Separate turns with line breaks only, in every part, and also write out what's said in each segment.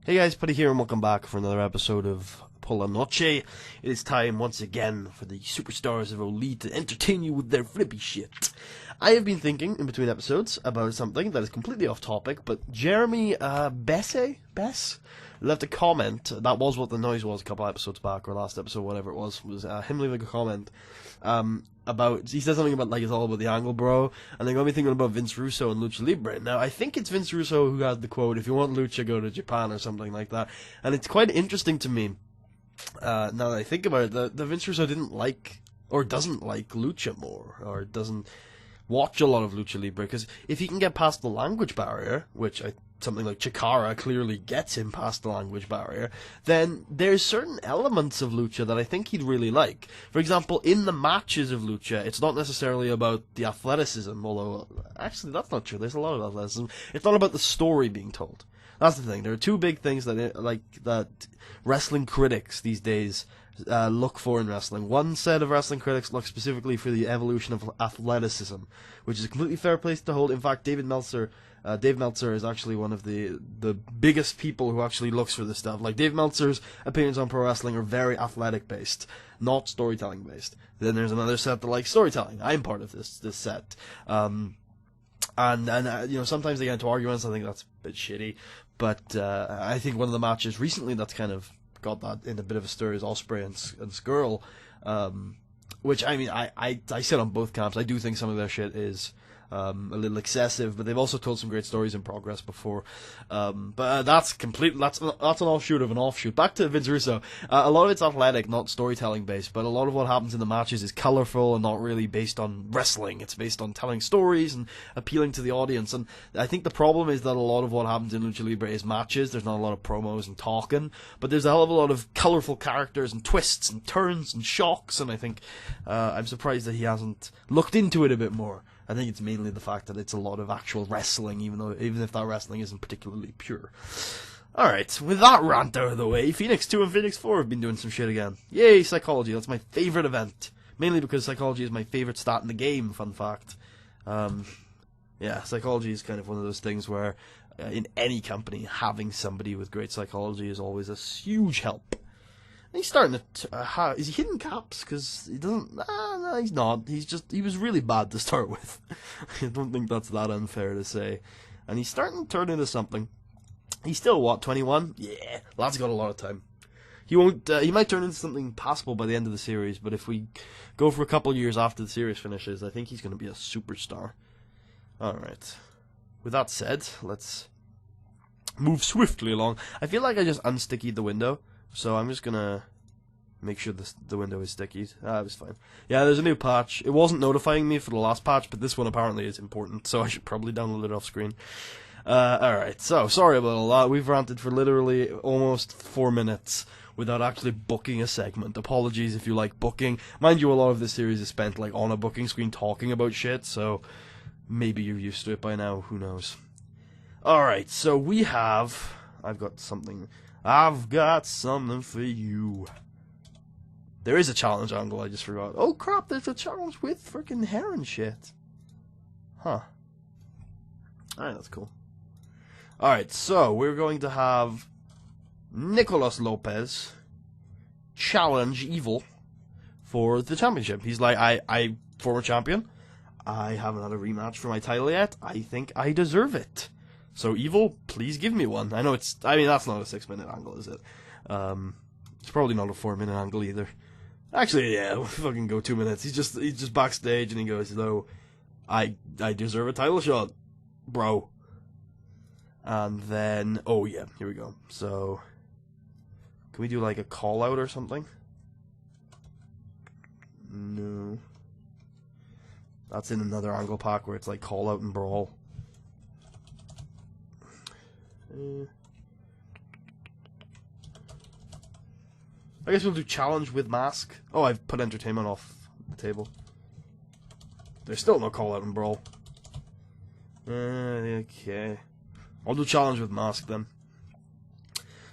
Hey guys, Putty here and welcome back for another episode of Por la Noche. It is time once again for the superstars of OLLIE to entertain you with their flippy shit. I have been thinking in between episodes about something that is completely off topic, but Jeremy Bess left a comment. That was what the noise was a couple episodes back, or last episode, whatever it was him leaving a comment about, he said something about, like, it's all about the angle, bro, and they got me thinking about Vince Russo and Lucha Libre. Now, I think it's Vince Russo who had the quote, if you want Lucha, go to Japan, or something like that, and it's quite interesting to me, now that I think about it, that Vince Russo didn't like, or doesn't like Lucha more, or doesn't watch a lot of Lucha Libre, because if he can get past the language barrier, which something like Chikara clearly gets him past the language barrier, then there's certain elements of Lucha that I think he'd really like. For example, in the matches of Lucha, it's not necessarily about the athleticism, although, actually, that's not true, there's a lot of athleticism. It's not about the story being told. That's the thing. There are two big things that wrestling critics these days look for in wrestling. One set of wrestling critics look specifically for the evolution of athleticism, which is a completely fair place to hold. In fact, Dave Meltzer is actually one of the biggest people who actually looks for this stuff. Like, Dave Meltzer's opinions on pro wrestling are very athletic based, not storytelling based. Then there's another set that likes storytelling. I'm part of this set. And you know, sometimes they get into arguments. I think that's a bit shitty. But I think one of the matches recently that's kind of got that in a bit of a stir is Ospreay and Skrull, which, I mean, I sit on both camps. I do think some of their shit is a little excessive, but they've also told some great stories in Progress before. But that's an offshoot of an offshoot. Back to Vince Russo. A lot of it's athletic, not storytelling based, but a lot of what happens in the matches is colorful and not really based on wrestling. It's based on telling stories and appealing to the audience. And I think the problem is that a lot of what happens in Lucha Libre is matches. There's not a lot of promos and talking, but there's a hell of a lot of colorful characters and twists and turns and shocks. And I think I'm surprised that he hasn't looked into it a bit more. I think it's mainly the fact that it's a lot of actual wrestling, even if that wrestling isn't particularly pure. Alright, with that rant out of the way, Phoenix 2 and Phoenix 4 have been doing some shit again. Yay, Psychology, that's my favourite event. Mainly because Psychology is my favourite stat in the game, fun fact. Yeah, Psychology is kind of one of those things where, in any company, having somebody with great psychology is always a huge help. He's starting to, is he hitting caps? Because he doesn't, no, he's not. He was really bad to start with. I don't think that's that unfair to say. And he's starting to turn into something. He's still, what, 21? Yeah, lad's got a lot of time. He might turn into something passable by the end of the series, but if we go for a couple of years after the series finishes, I think he's going to be a superstar. Alright. With that said, let's move swiftly along. I feel like I just unstickied the window. So I'm just gonna make sure the window is sticky. It was fine. Yeah, there's a new patch. It wasn't notifying me for the last patch, but this one apparently is important, so I should probably download it off screen. Alright, so, sorry about all that. We've ranted for literally almost 4 minutes without actually booking a segment. Apologies if you like booking. Mind you, a lot of this series is spent, like, on a booking screen talking about shit, so maybe you're used to it by now, who knows. Alright, so we have... I've got something for you. There is a challenge angle, I just forgot. Oh crap, there's a challenge with frickin' hair and shit. Huh. Alright, that's cool. Alright, so we're going to have Nicolas Lopez challenge Evil for the championship. He's like, I former champion. I haven't had a rematch for my title yet. I think I deserve it. So, Evil, please give me one. I know that's not a 6-minute angle, is it? It's probably not a 4-minute angle either. Actually, yeah, we'll fucking go 2 minutes. He's just backstage and he goes, no, I deserve a title shot, bro. And then, oh yeah, here we go. So, can we do like a call out or something? No. That's in another angle pack where it's like call out and brawl. I guess we'll do challenge with mask. Oh, I've put entertainment off the table. There's still no call out and brawl. Okay. I'll do challenge with mask then.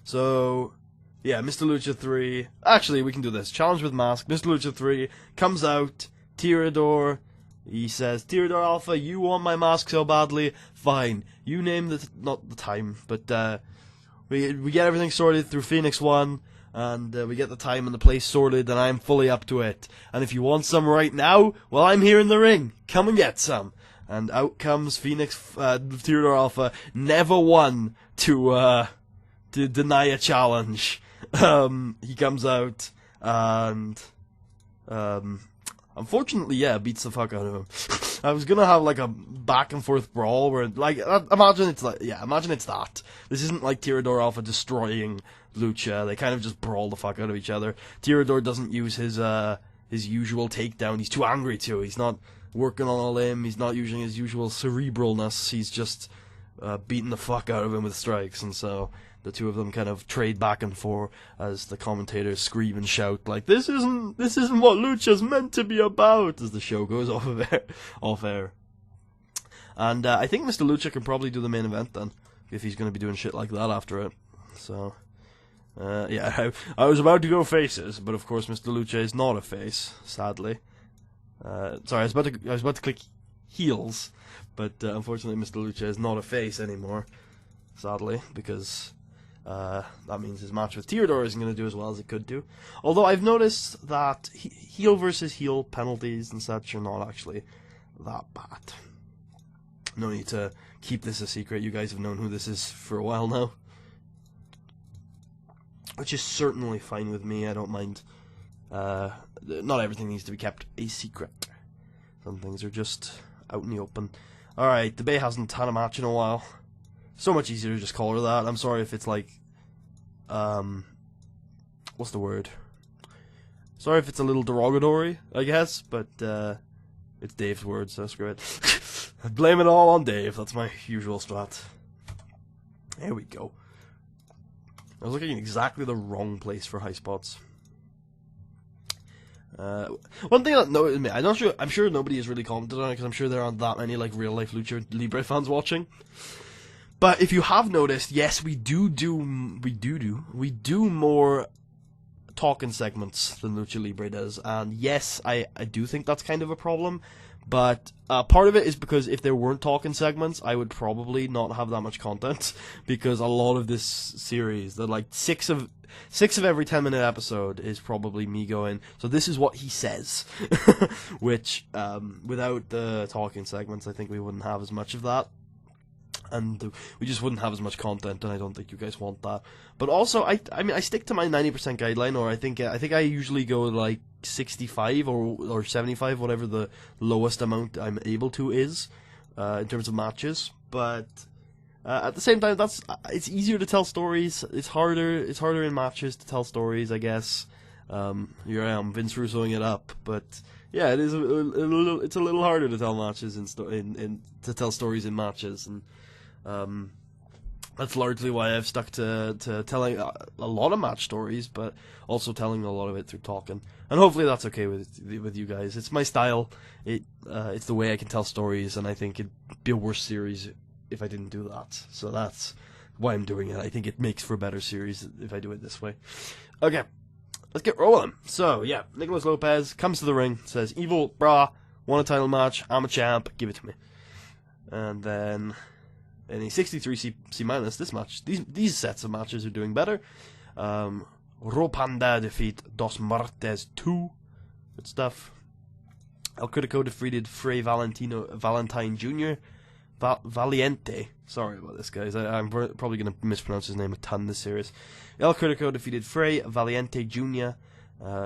So, yeah, Mr. Lucha 3. Actually, we can do this. Challenge with mask. Mr. Lucha 3 comes out. Tirador. He says, Tirador Alpha, you want my mask so badly? Fine. You name not the time, but we get everything sorted through Phoenix 1, and we get the time and the place sorted, and I'm fully up to it. And if you want some right now, well, I'm here in the ring. Come and get some. And out comes Phoenix, Theodore Alpha, never one to deny a challenge. He comes out, and, unfortunately, yeah, beats the fuck out of him. I was gonna have, like, a back-and-forth brawl where, like, imagine it's that. This isn't like Theodore Alpha destroying Lucha. They kind of just brawl the fuck out of each other. Theodore doesn't use his usual takedown. He's too angry to. He's not working on a limb. He's not using his usual cerebralness. He's just beating the fuck out of him with strikes, and so the two of them kind of trade back and forth as the commentators scream and shout like, "This isn't what Lucha's meant to be about," as the show goes off air. And I think Mr. Lucha can probably do the main event then, if he's going to be doing shit like that after it. So, yeah, I was about to go faces, but of course Mr. Lucha is not a face, sadly. Sorry, I was about to click heels, but unfortunately Mr. Lucha is not a face anymore, sadly, because that means his match with Theodore isn't going to do as well as it could do. Although I've noticed that heel versus heel penalties and such are not actually that bad. No need to keep this a secret. You guys have known who this is for a while now, which is certainly fine with me. I don't mind. Not everything needs to be kept a secret. Some things are just out in the open. Alright, the Bay hasn't had a match in a while. So much easier to just call her that. I'm sorry if it's like, what's the word? Sorry if it's a little derogatory, I guess, but, it's Dave's word, so screw it. I blame it all on Dave, that's my usual strat. There we go. I was looking in exactly the wrong place for high spots. One thing I'm sure nobody has really commented on it, because I'm sure there aren't that many, like, real-life Lucha Libre fans watching. But if you have noticed, yes, we do more talking segments than Lucha Libre does, and yes, I do think that's kind of a problem, but part of it is because if there weren't talking segments, I would probably not have that much content, because a lot of this series, like 6 of every 10-minute episode is probably me going, so this is what he says, which, without the talking segments, I think we wouldn't have as much of that. And we just wouldn't have as much content, and I don't think you guys want that. But also, I mean, I stick to my 90% guideline, or I think I usually go like 65 or 75, whatever the lowest amount I'm able to is, in terms of matches. But at the same time, it's easier to tell stories. It's harder in matches to tell stories, I guess. Here I am, Vince Russoing it up, but yeah, it's a little harder to tell matches to tell stories in matches, and that's largely why I've stuck to telling a lot of match stories, but also telling a lot of it through talking. And hopefully that's okay with you guys. It's my style. It's the way I can tell stories, and I think it'd be a worse series if I didn't do that. So that's why I'm doing it. I think it makes for a better series if I do it this way. Okay, let's get rolling. So yeah, Nicholas Lopez comes to the ring, says, "Evil, brah, won a title match. I'm a champ. Give it to me." And then in a 63 C minus, this match, these sets of matches are doing better. Ropanda defeat Dos Martes 2. Good stuff. El Critico defeated Frey Valentine Jr. Valiente. Sorry about this, guys. I'm probably going to mispronounce his name a ton this series. El Critico defeated Frey Valiente Jr.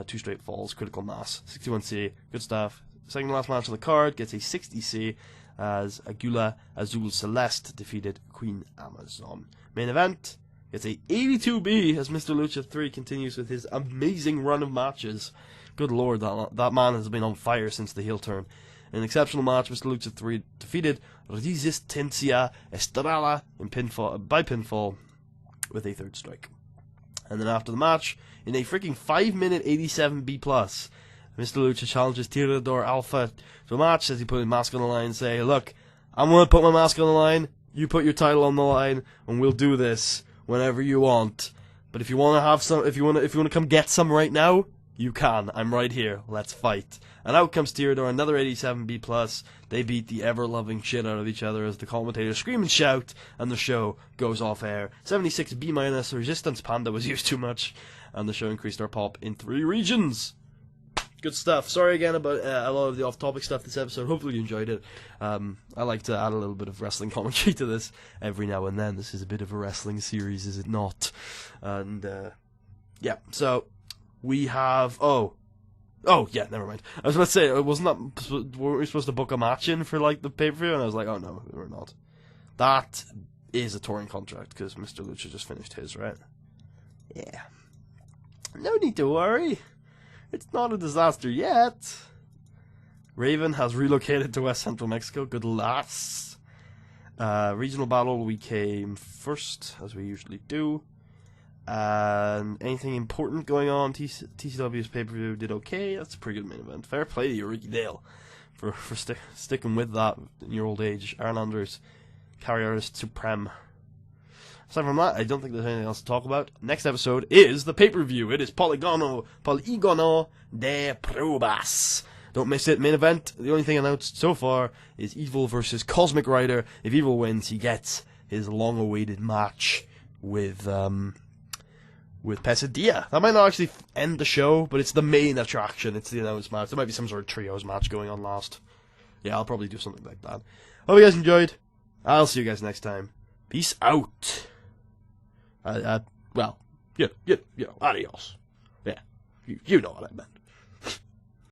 2 straight falls, critical mass. 61C. Good stuff. Second last match on the card gets a 60C. As Aguila Azul Celeste defeated Queen Amazon. Main event gets a 82B as Mr. Lucha 3 continues with his amazing run of matches. Good lord, that man has been on fire since the heel turn. In an exceptional match, Mr. Lucha 3 defeated Resistencia Estrella by pinfall with a 3rd strike. And then after the match, in a freaking 5-minute 87B+, Mr. Lucha challenges Tirador Alpha to a match, says he put his mask on the line, and say, "Look, I'm going to put my mask on the line, you put your title on the line, and we'll do this whenever you want. But if you want to have some, if you want to come get some right now, You can. I'm right here. Let's fight. And out comes Theodore, another 87B+. They beat the ever-loving shit out of each other as the commentators scream and shout, and the show goes off air. 76B-. Resistance Panda was used too much, and the show increased our pop in 3 regions. Good stuff. Sorry again about a lot of the off-topic stuff this episode. Hopefully you enjoyed it. I like to add a little bit of wrestling commentary to this every now and then. This is a bit of a wrestling series, is it not? And, yeah, so... we have... Oh, yeah, never mind. I was about to say, were we supposed to book a match in for, like, the pay-per-view? And I was like, oh, no, we're not. That is a touring contract, because Mr. Lucha just finished his, right? Yeah. No need to worry. It's not a disaster yet. Raven has relocated to West Central Mexico. Good lass. Regional battle, we came first, as we usually do. And anything important going on? TCW's pay-per-view did okay. That's a pretty good main event. Fair play to you, Ricky Dale, for sticking with that in your old age. Aaron Anders, Carry Artist Supreme. Aside from that, I don't think there's anything else to talk about. Next episode is the pay-per-view. It is Poligono de Pruebas. Don't miss it. Main event. The only thing announced so far is Evil versus Cosmic Rider. If Evil wins, he gets his long-awaited match with Pesadilla. That might not actually end the show, but it's the main attraction. It's the announced match. There might be some sort of trios match going on last. Yeah, I'll probably do something like that. Hope you guys enjoyed. I'll see you guys next time. Peace out. Well, yeah, adios. Yeah, you know what I meant.